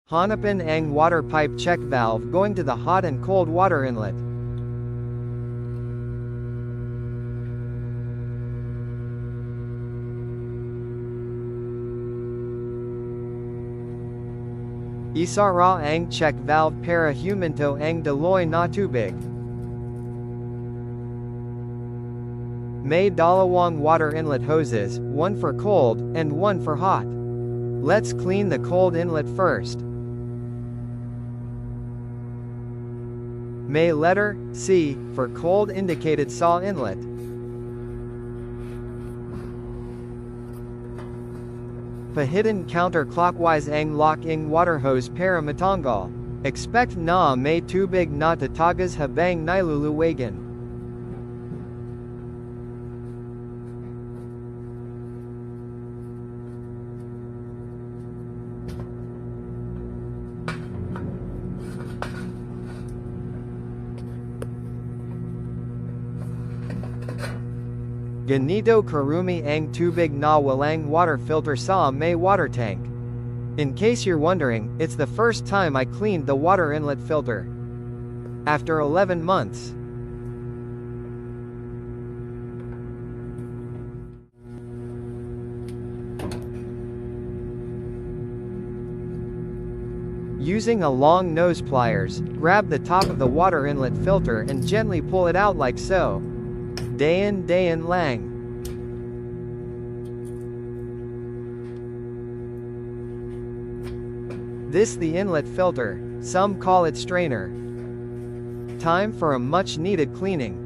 Hanapan Ang water pipe check valve going to the hot and cold water inlet. Isara Ang check valve para huminto ang daloy na tubig. May dalawang water inlet hoses, one for cold, and one for hot. Let's clean the cold inlet first. May letter C for cold indicated saw inlet. Pahidan counterclockwise ang lock ing water hose para matanggal. Expect na may tubig na tatagas habang niluluwagan. Ganito karumi ang tubig na walang water filter sa may water tank. In case you're wondering, it's the first time I cleaned the water inlet filter. After 11 months. Using a long nose pliers, grab the top of the water inlet filter and gently pull it out like so. Dayan lang. This the inlet filter, some call it strainer. Time for a much needed cleaning.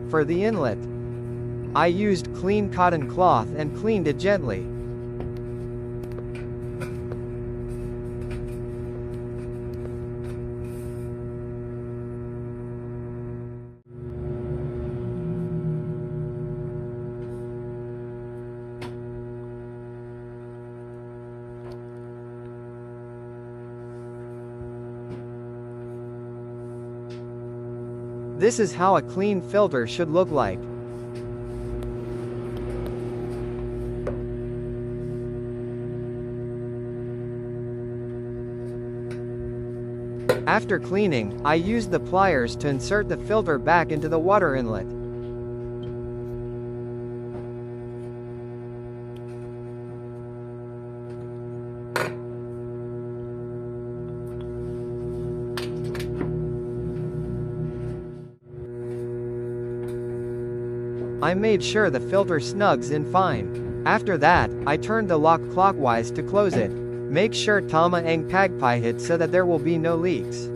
For the inlet, I used clean cotton cloth and cleaned it gently. This is how a clean filter should look like. After cleaning, I used the pliers to insert the filter back into the water inlet. I made sure the filter snugs in fine. After that, I turned the lock clockwise to close it. Make sure tama ang pagpihit so that there will be no leaks.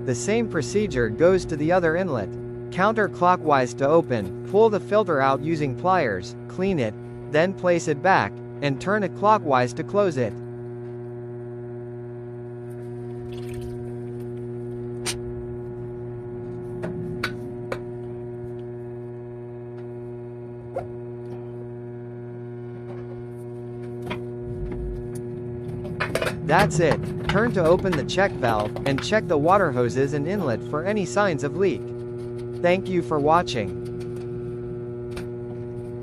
The same procedure goes to the other inlet. Counterclockwise to open, pull the filter out using pliers, clean it, then place it back, and turn it clockwise to close it. That's it. Turn to open the check valve, and check the water hoses and inlet for any signs of leak. Thank you for watching.